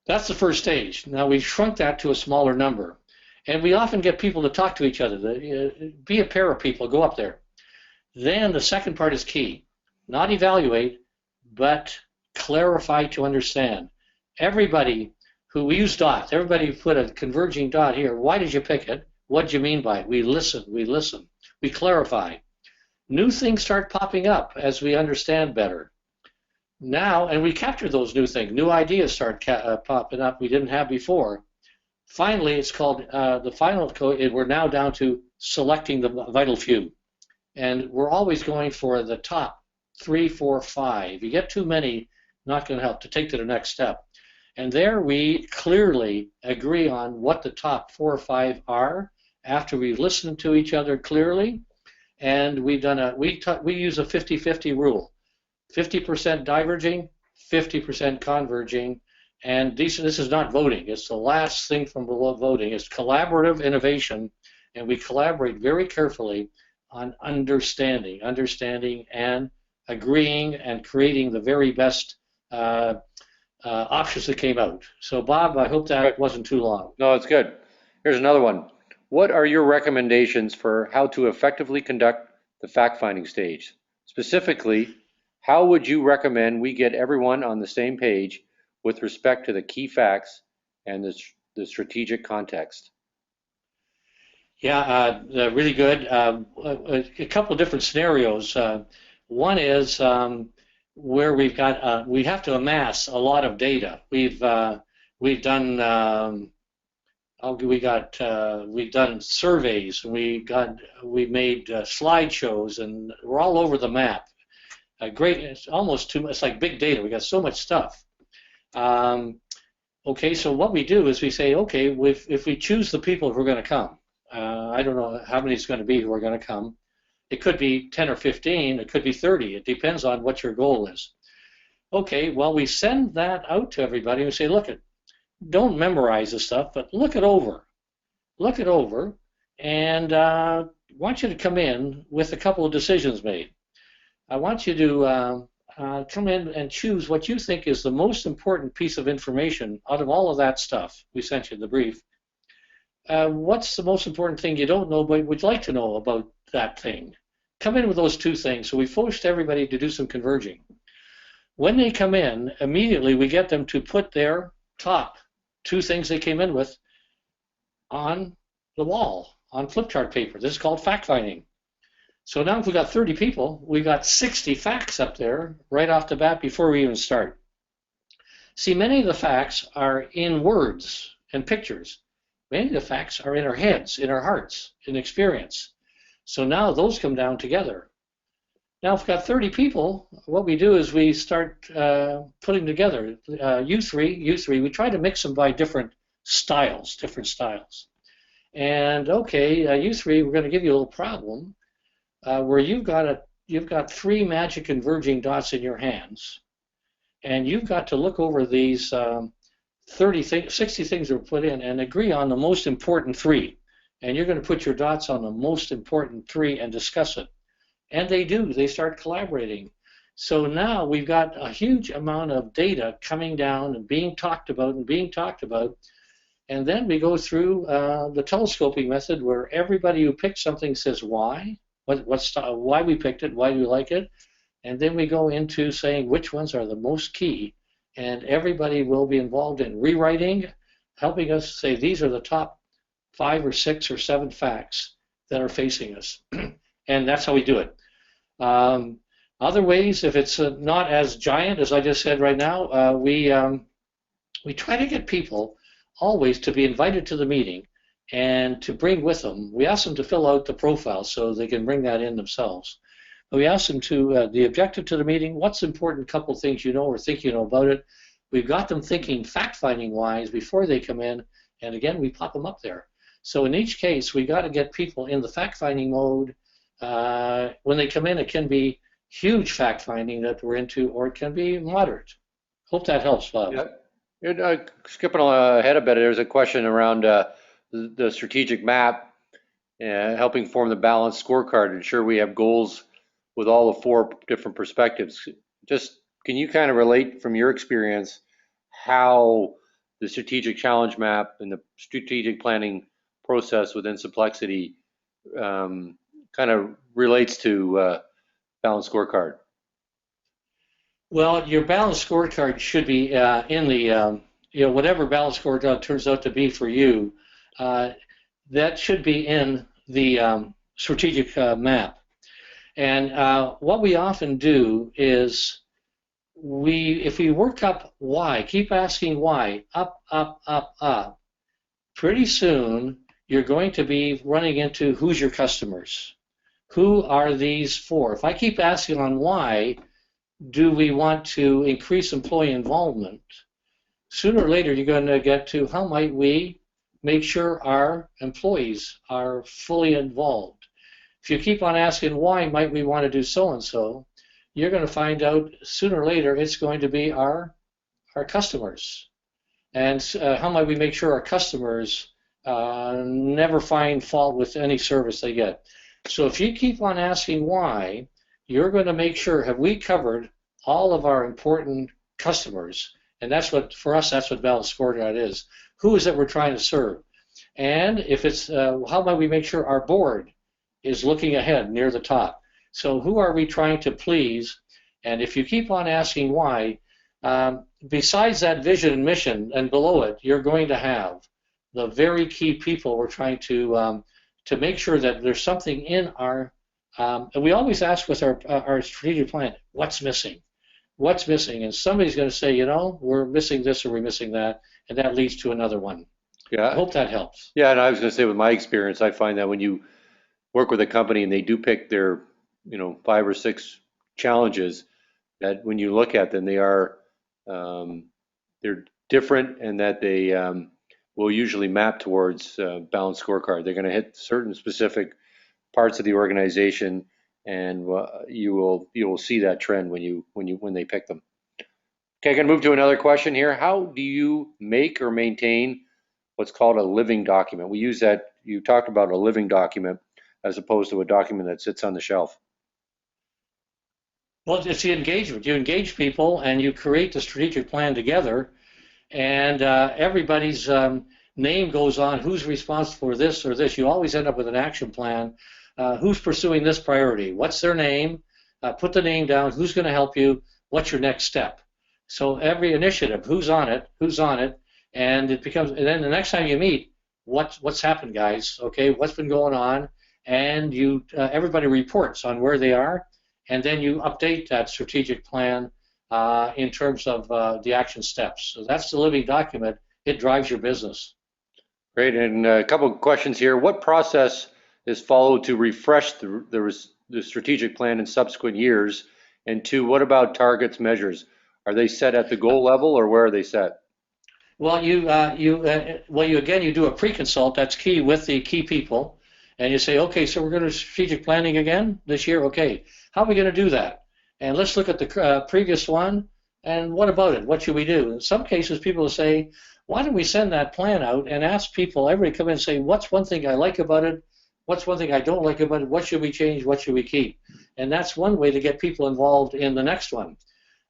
That's the first stage. Now we've shrunk that to a smaller number. And we often get people to talk to each other. Be a pair of people, go up there. Then the second part is key. Not evaluate, but clarify to understand. Everybody who used dots, everybody put a converging dot here. Why did you pick it? What do you mean by it? We listen, we clarify. New things start popping up as we understand better. Now, and we capture those new things. New ideas start popping up we didn't have before. Finally, it's called the final code. We're now down to selecting the vital few. And we're always going for the top 3, 4, 5. You get too many, not going to help, to take to the next step. And there we clearly agree on what the top 4 or 5 are after we've listened to each other clearly. And we've done we use a 50-50 rule. 50% diverging, 50% converging. And this is not voting. It's the last thing from below voting. It's collaborative innovation. And we collaborate very carefully on understanding and agreeing and creating the very best options that came out. So, Bob, I hope that wasn't too long. No, it's good. Here's another one. What are your recommendations for how to effectively conduct the fact-finding stage? Specifically, how would you recommend we get everyone on the same page with respect to the key facts and the strategic context? Yeah, really good. A couple of different scenarios. One is where we have to amass a lot of data. We've done surveys. We made slideshows, and we're all over the map. It's almost too much. It's like big data. We got so much stuff. Okay, so what we do is we say, okay, if we choose the people who are going to come, I don't know how many it's going to be who are going to come. It could be 10 or 15. It could be 30. It depends on what your goal is. Okay, well, we send that out to everybody and we say, look, don't memorize the stuff, but look it over. Look it over, and I want you to come in with a couple of decisions made. I want you to come in and choose what you think is the most important piece of information out of all of that stuff we sent you, the brief. What's the most important thing you don't know but would like to know about that thing? Come in with those 2 things. So we forced everybody to do some converging. When they come in, immediately we get them to put their top 2 things they came in with on the wall, on flip chart paper. This is called fact-finding. So now if we got 30 people, we got 60 facts up there right off the bat before we even start. See, many of the facts are in words and pictures. Many of the facts are in our heads, in our hearts, in experience. So now those come down together. Now if we've got 30 people, what we do is we start putting together you three. We try to mix them by different styles. And okay, you 3, we're going to give you a little problem. Where you've got 3 magic converging dots in your hands, and you've got to look over these 60 things are put in and agree on the most important 3. And you're going to put your dots on the most important 3 and discuss it. And they do. They start collaborating. So now we've got a huge amount of data coming down and being talked about. And then we go through the telescoping method where everybody who picks something says why. Why we picked it, why do we like it, and then we go into saying which ones are the most key, and everybody will be involved in rewriting, helping us say these are the top 5 or 6 or 7 facts that are facing us, and that's how we do it. Other ways, if it's not as giant as I just said right now, we try to get people always to be invited to the meeting and to bring with them. We ask them to fill out the profile so they can bring that in themselves. We ask them to, the objective to the meeting, what's the important couple things you know or think you know about it. We've got them thinking fact-finding wise before they come in, and again, we pop them up there. So in each case, we got to get people in the fact-finding mode, When they come in, it can be huge fact finding that we're into, or it can be moderate. Hope that helps, Bob. Yeah. Skipping ahead a bit, there's a question around the strategic map, helping form the balanced scorecard, ensure we have goals with all the four different perspectives. Just can you kind of relate from your experience how the strategic challenge map and the strategic planning process within Simplexity kind of relates to balanced scorecard? Well, your balanced scorecard should be in the, whatever balanced scorecard turns out to be for you, that should be in the strategic map. And what we often do is if we work up why, keep asking why, up, up, up, up, pretty soon you're going to be running into who's your customers. Who are these for? If I keep asking on why, do we want to increase employee involvement? Sooner or later, you're going to get to how might we make sure our employees are fully involved. If you keep on asking why might we want to do so-and-so, you're going to find out sooner or later it's going to be our customers. And how might we make sure our customers never find fault with any service they get? So if you keep on asking why, you're going to make sure, have we covered all of our important customers? And that's what, for us, that's what balanced scorecard is. Who is it we're trying to serve? And if it's, how might we make sure our board is looking ahead near the top? So who are we trying to please? And if you keep on asking why, besides that vision and mission and below it, you're going to have the very key people we're trying to make sure that there's something in our, and we always ask with our strategic plan, what's missing? What's missing? And somebody's going to say, we're missing this or we're missing that, and that leads to another one. Yeah. I hope that helps. Yeah, and I was going to say, with my experience, I find that when you work with a company and they do pick their, 5 or 6 challenges, that when you look at them, they're different, and that they will usually map towards balanced scorecard. They're going to hit certain specific parts of the organization, and you will see that trend when they pick them. Okay, I'm going to move to another question here. How do you make or maintain what's called a living document? We use that. You talked about a living document as opposed to a document that sits on the shelf. Well, it's the engagement. You engage people and you create the strategic plan together, and everybody's name goes on who's responsible for this or this. You always end up with an action plan. Who's pursuing this priority? What's their name? Put the name down. Who's going to help you? What's your next step? So every initiative, who's on it, and it becomes. And then the next time you meet, what's happened, guys? Okay, what's been going on? And everybody reports on where they are, and then you update that strategic plan in terms of the action steps. So that's the living document. It drives your business. Great, and a couple of questions here. What process is followed to refresh the strategic plan in subsequent years? And 2, what about targets, measures? Are they set at the goal level, or where are they set? Well, you do a pre-consult. That's key with the key people, and you say, okay, so we're going to strategic planning again this year. Okay, how are we going to do that? And let's look at the previous one. And what about it? What should we do? In some cases, people will say, why don't we send that plan out and ask people, everybody come in and say, what's one thing I like about it? What's one thing I don't like about it? What should we change? What should we keep? And that's one way to get people involved in the next one.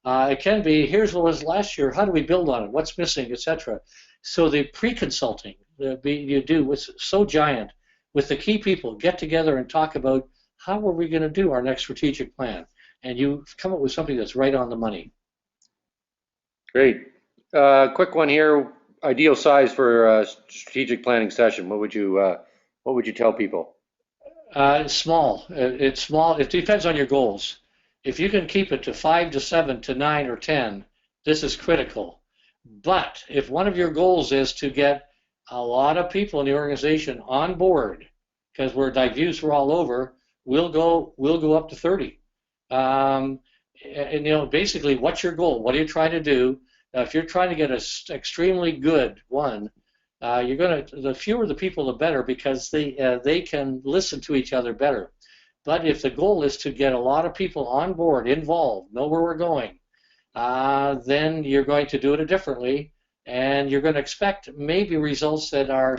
It can be, here's what was last year, how do we build on it, what's missing, etc. So the pre-consulting you do was so giant with the key people, get together and talk about how are we going to do our next strategic plan, and you come up with something that's right on the money. Great. Quick one here, ideal size for a strategic planning session. What would you tell people? Small. It's small. It depends on your goals. If you can keep it to 5 to 7 to 9 or 10, this is critical. But if one of your goals is to get a lot of people in the organization on board, because we're diffuse, we're all over, we'll go up to 30. And basically, what's your goal? What are you trying to do? If you're trying to get an extremely good one, the fewer the people, the better, because they can listen to each other better. But if the goal is to get a lot of people on board, involved, know where we're going, then you're going to do it differently, and you're going to expect maybe results that are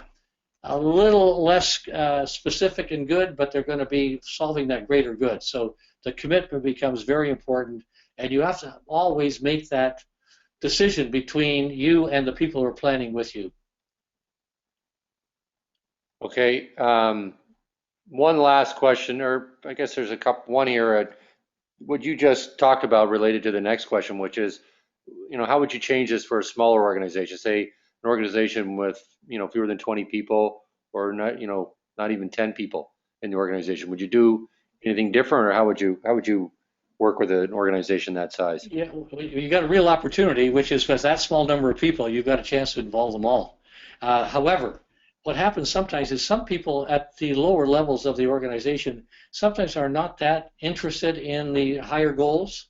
a little less specific and good, but they're going to be solving that greater good. So the commitment becomes very important, and you have to always make that decision between you and the people who are planning with you. Okay. One last question, or I guess there's a couple, one here. What you just talked about related to the next question, which is, how would you change this for a smaller organization? Say an organization with, fewer than 20 people, or not, not even 10 people in the organization. Would you do anything different, or how would you work with an organization that size? Yeah, you got a real opportunity, which is because that small number of people, you've got a chance to involve them all. However, what happens sometimes is some people at the lower levels of the organization sometimes are not that interested in the higher goals.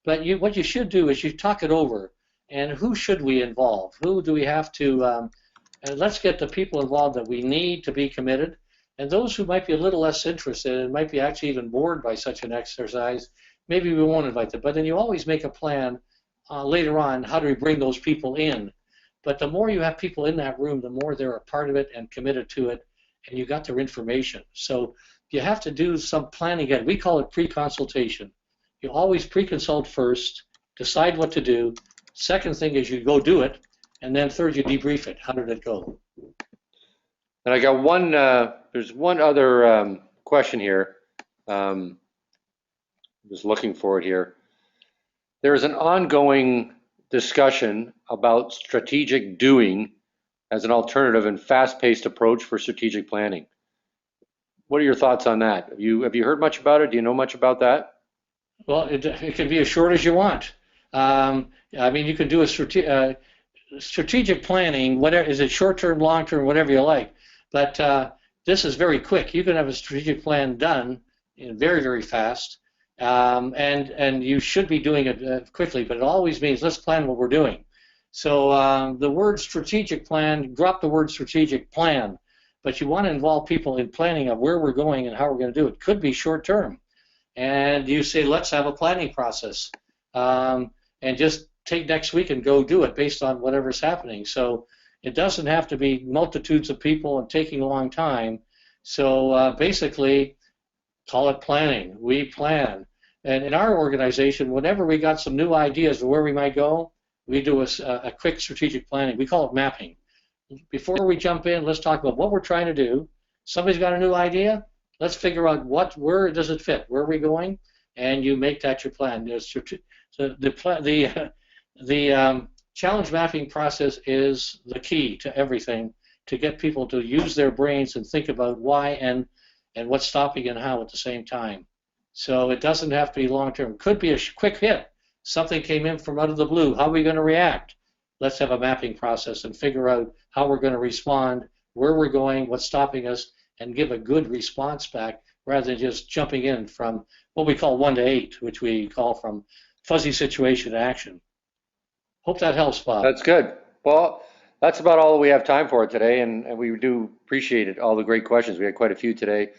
But what you should do is you talk it over, and who should we involve? Who do we have to? And let's get the people involved that we need to be committed, and those who might be a little less interested and might be actually even bored by such an exercise, maybe we won't invite them. But then you always make a plan later on. How do we bring those people in? But the more you have people in that room, the more they're a part of it and committed to it, and you got their information. So you have to do some planning again. We call it pre-consultation. You always pre-consult first, decide what to do. Second thing is you go do it, and then third you debrief it. How did it go? And I got there's one other question here. Um, just looking for it here. There is an ongoing discussion about strategic doing as an alternative and fast-paced approach for strategic planning. What are your thoughts on that? Have you heard much about it? Do you know much about that? Well, it can be as short as you want. I mean, you can do a strategic planning, whatever, is it short term, long term, whatever you like. But this is very quick. You can have a strategic plan done very, very fast, and you should be doing it quickly. But it always means let's plan what we're doing. So the word strategic plan, drop the word strategic plan, but you want to involve people in planning of where we're going and how we're going to do it. Could be short term, and you say let's have a planning process, and just take next week and go do it based on whatever's happening. So it doesn't have to be multitudes of people and taking a long time. So basically, call it planning. We plan. And in our organization, whenever we got some new ideas of where we might go, we do a quick strategic planning. We call it mapping. Before we jump in, let's talk about what we're trying to do. Somebody's got a new idea. Let's figure out where does it fit? Where are we going? And you make that your plan. So the challenge mapping process is the key to everything, to get people to use their brains and think about why and what's stopping and how at the same time. So it doesn't have to be long term. It could be a quick hit. Something came in from out of the blue. How are we going to react? Let's have a mapping process and figure out how we're going to respond, where we're going, what's stopping us, and give a good response back rather than just jumping in from what we call 1 to 8, which we call from fuzzy situation to action. Hope that helps, Bob. That's good. Well, that's about all we have time for today, and we do appreciate it, all the great questions. We had quite a few today.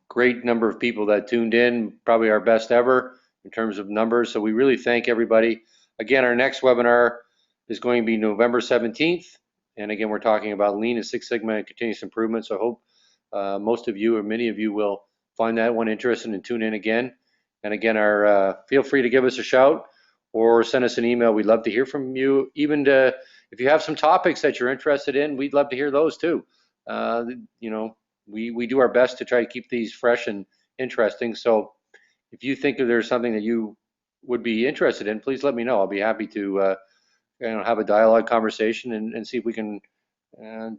Great number of people that tuned in, probably our best ever in terms of numbers. So we really thank everybody. Again, our next webinar is going to be November 17th. And again, we're talking about Lean and Six Sigma and continuous improvement. So I hope most of you or many of you will find that one interesting and tune in again. And again, feel free to give us a shout or send us an email. We'd love to hear from you. Even if you have some topics that you're interested in, we'd love to hear those too. We do our best to try to keep these fresh and interesting. So if you think that there's something that you would be interested in, please let me know. I'll be happy to have a dialogue conversation and see if we can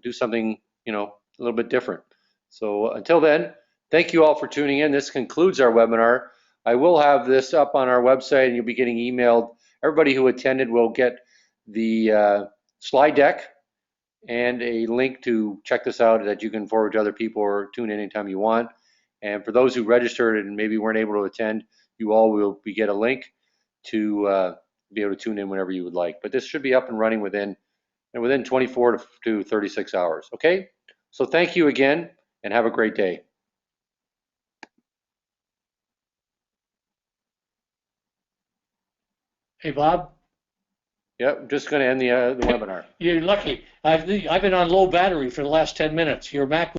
do something a little bit different. So until then, thank you all for tuning in. This concludes our webinar. I will have this up on our website, and you'll be getting emailed. Everybody who attended will get the slide deck and a link to check this out that you can forward to other people or tune in anytime you want. And for those who registered and maybe weren't able to attend, you all will get a link to be able to tune in whenever you would like. But this should be up and running within 24 to 36 hours. Okay? So thank you again, and have a great day. Hey, Bob, Yep, just going to end the webinar. you're lucky. I've been on low battery for the last 10 minutes. Your Mac